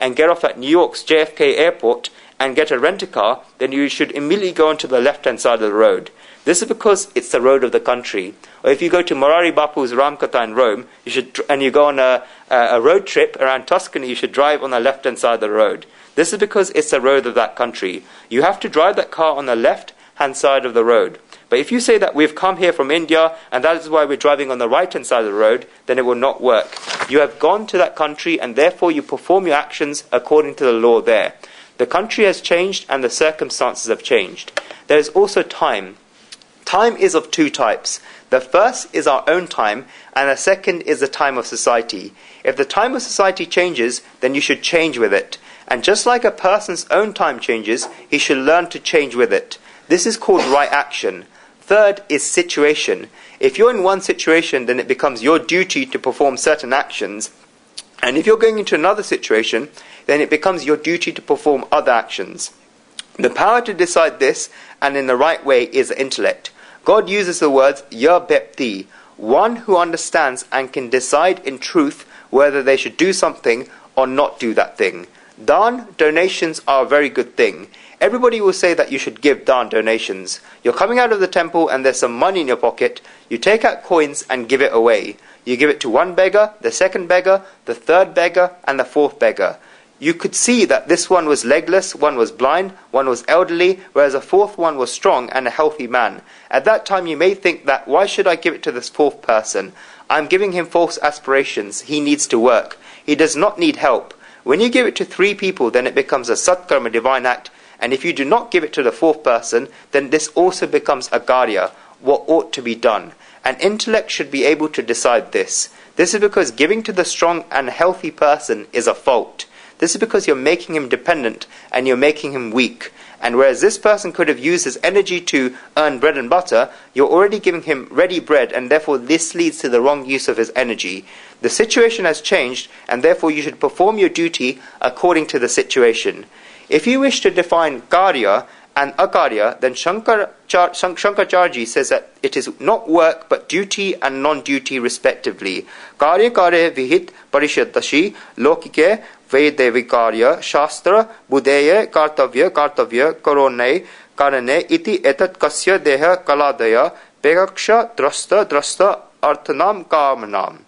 and get off at New York's JFK airport and get a rent-a-car, then you should immediately go onto the left-hand side of the road. This is because it's the road of the country. Or if you go to Morari Bapu's Ramkatha in Rome, and you go on a road trip around Tuscany, you should drive on the left-hand side of the road. This is because it's the road of that country. You have to drive that car on the left-hand side of the road. But if you say that we've come here from India and that is why we're driving on the right-hand side of the road, then it will not work. You have gone to that country and therefore you perform your actions according to the law there. The country has changed and the circumstances have changed. There is also time. Time is of two types. The first is our own time, and the second is the time of society. If the time of society changes, then you should change with it. And just like a person's own time changes, he should learn to change with it. This is called right action. Third is situation. If you're in one situation, then it becomes your duty to perform certain actions. And if you're going into another situation, then it becomes your duty to perform other actions. The power to decide this, and in the right way, is intellect. God uses the words ya bepti, one who understands and can decide in truth whether they should do something or not do that thing. Dan, donations are a very good thing. Everybody will say that you should give dan, donations. You're coming out of the temple and there's some money in your pocket. You take out coins and give it away. You give it to one beggar, the second beggar, the third beggar, and the fourth beggar. You could see that this one was legless, one was blind, one was elderly, whereas a fourth one was strong and a healthy man. At that time you may think that, why should I give it to this fourth person? I'm giving him false aspirations. He needs to work. He does not need help. When you give it to three people, then it becomes a satkarma, divine act. And if you do not give it to the fourth person, then this also becomes a garya, what ought to be done. An intellect should be able to decide this. This is because giving to the strong and healthy person is a fault. This is because you're making him dependent and you're making him weak. And whereas this person could have used his energy to earn bread and butter, you're already giving him ready bread, and therefore this leads to the wrong use of his energy. The situation has changed, and therefore you should perform your duty according to the situation. If you wish to define karya and akarya, then Shankaracharya says that it is not work but duty and non-duty respectively. Karya karya vihit parishadashi lokike vedevikarya shastra buddhaya kartavya karone iti etat kasya deha kaladaya pegaksha drasta arthanam kamanam.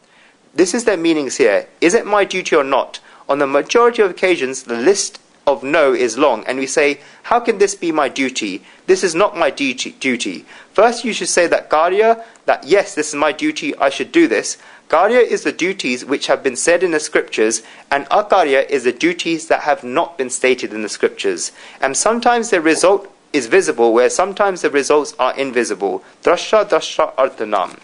This is their meanings here. Is it my duty or not? On the majority of occasions, the list of no is long, and we say, how can this be my duty? This is not my duty. First you should say that karya, that yes, this is my duty, I should do this. Karya is the duties which have been said in the scriptures, and akarya is the duties that have not been stated in the scriptures. And sometimes the result is visible, where sometimes the results are invisible. Drasha arthanam.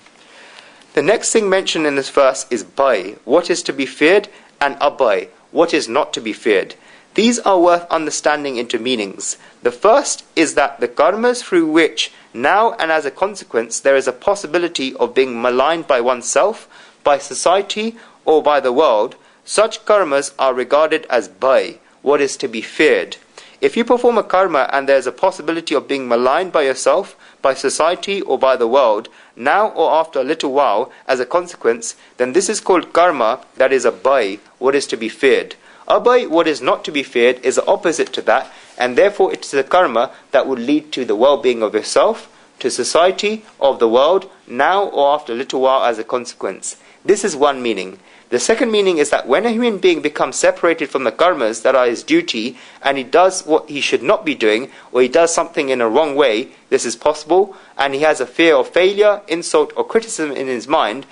The next thing mentioned in this verse is bhai, what is to be feared, and abhai, what is not to be feared. These are worth understanding into meanings. The first is that the karmas through which now and as a consequence there is a possibility of being maligned by oneself, by society, or by the world, such karmas are regarded as bhai, what is to be feared. If you perform a karma and there is a possibility of being maligned by yourself, by society, or by the world, now or after a little while as a consequence, then this is called karma, that is a bhai, what is to be feared. Abhai, what is not to be feared, is the opposite to that, and therefore it is a karma that would lead to the well-being of yourself, to society, of the world, now or after a little while as a consequence. This is one meaning. The second meaning is that when a human being becomes separated from the karmas that are his duty, and he does what he should not be doing, or he does something in a wrong way, this is possible, and he has a fear of failure, insult, or criticism in his mind,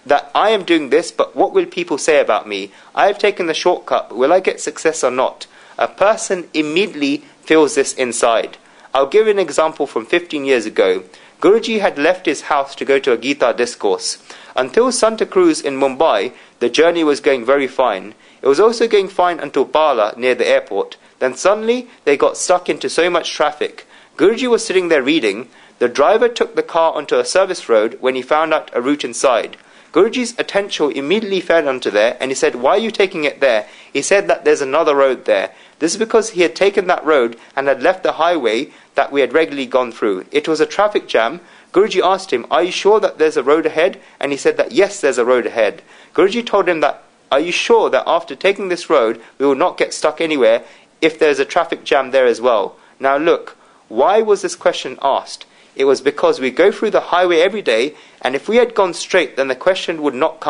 that I am doing this, but what will people say about me? I have taken the shortcut, but will I get success or not? A person immediately feels this inside. I'll give an example from 15 years ago. Guruji had left his house to go to a Gita discourse. Until Santa Cruz in Mumbai, the journey was going very fine. It was also going fine until Bala, near the airport. Then suddenly, they got stuck into so much traffic. Guruji was sitting there reading. The driver took the car onto a service road when he found out a route inside. Guruji's attention immediately fell onto there, and he said, why are you taking it there? He said that there's another road there. This is because he had taken that road and had left the highway that we had regularly gone through. It was a traffic jam. Guruji asked him, are you sure that there's a road ahead? And he said that yes, there's a road ahead. Guruji told him that are you sure that after taking this road, we will not get stuck anywhere if there's a traffic jam there as well? Now look, why was this question asked? It was because we go through the highway every day, and if we had gone straight, then the question would not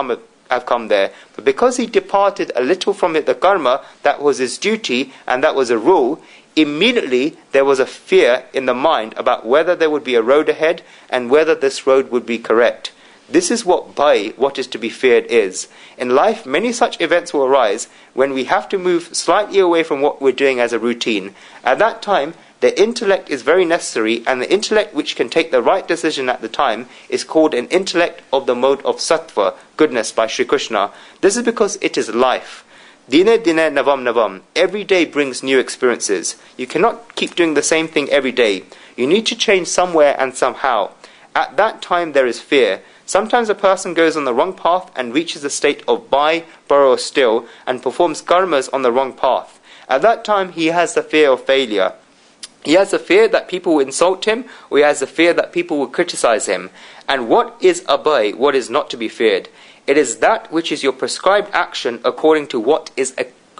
have come there. But because he departed a little from it, the karma, that was his duty, and that was a rule, immediately there was a fear in the mind about whether there would be a road ahead, and whether this road would be correct. This is what bhai, what is to be feared, is. In life, many such events will arise when we have to move slightly away from what we're doing as a routine. At that time, the intellect is very necessary, and the intellect which can take the right decision at the time is called an intellect of the mode of sattva, goodness, by Sri Krishna. This is because it is life. Dine dine navam navam. Every day brings new experiences. You cannot keep doing the same thing every day. You need to change somewhere and somehow. At that time there is fear. Sometimes a person goes on the wrong path and reaches a state of bhai, borrow still, and performs karmas on the wrong path. At that time he has the fear of failure. He has the fear that people will insult him, or he has the fear that people will criticize him. And what is abhai, what is not to be feared? It is that which is your prescribed action according to what is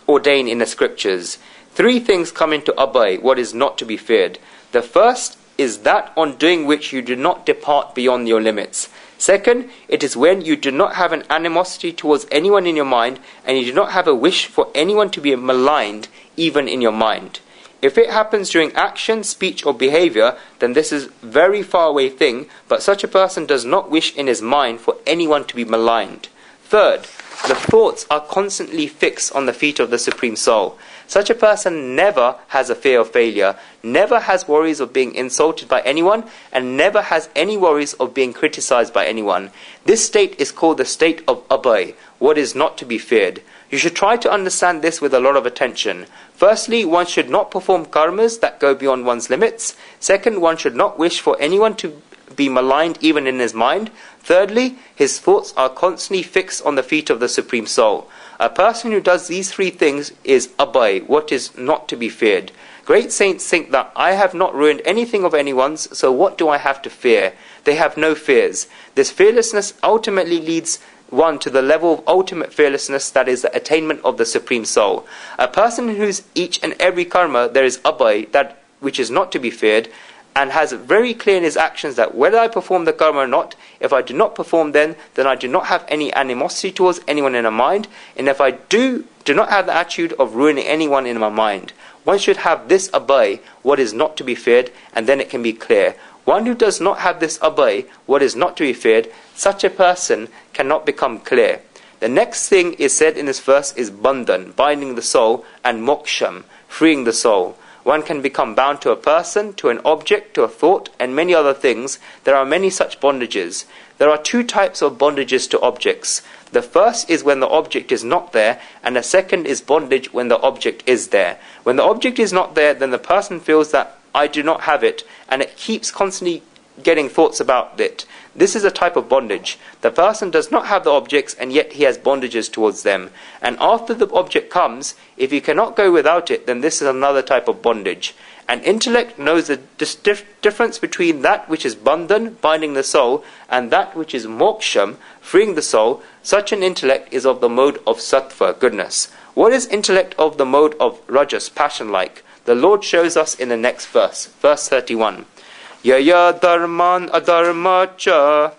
ordained in the scriptures. Three things come into abhai, what is not to be feared. The first is that on doing which you do not depart beyond your limits. Second, it is when you do not have an animosity towards anyone in your mind, and you do not have a wish for anyone to be maligned even in your mind. If it happens during action, speech, or behavior, then this is a very far away thing, but such a person does not wish in his mind for anyone to be maligned. Third, the thoughts are constantly fixed on the feet of the Supreme Soul. Such a person never has a fear of failure, never has worries of being insulted by anyone, and never has any worries of being criticized by anyone. This state is called the state of abhai, what is not to be feared. You should try to understand this with a lot of attention. Firstly, one should not perform karmas that go beyond one's limits. Second, one should not wish for anyone to be maligned even in his mind. Thirdly, his thoughts are constantly fixed on the feet of the Supreme Soul. A person who does these three things is abhai, what is not to be feared. Great saints think that I have not ruined anything of anyone's, so what do I have to fear? They have no fears. This fearlessness ultimately leads one to the level of ultimate fearlessness, that is the attainment of the Supreme Soul. A person whose each and every karma there is abhai, that which is not to be feared, and has very clear in his actions that whether I perform the karma or not, if I do not perform then I do not have any animosity towards anyone in my mind, and if I do not have the attitude of ruining anyone in my mind. One should have this abhai, what is not to be feared, and then it can be clear. One who does not have this abhai, what is not to be feared, such a person cannot become clear. The next thing is said in this verse is bandhan, binding the soul, and moksham, freeing the soul. One can become bound to a person, to an object, to a thought, and many other things. There are many such bondages. There are two types of bondages to objects. The first is when the object is not there, and the second is bondage when the object is there. When the object is not there, then the person feels that I do not have it, and it keeps constantly getting thoughts about it. This is a type of bondage. The person does not have the objects, and yet he has bondages towards them. And after the object comes, if he cannot go without it, then this is another type of bondage. An intellect knows the difference between that which is bandhan, binding the soul, and that which is moksham, freeing the soul. Such an intellect is of the mode of sattva, goodness. What is intellect of the mode of rajas, passion-like? The Lord shows us in the next verse, verse 31. Yaya dharman adharma cha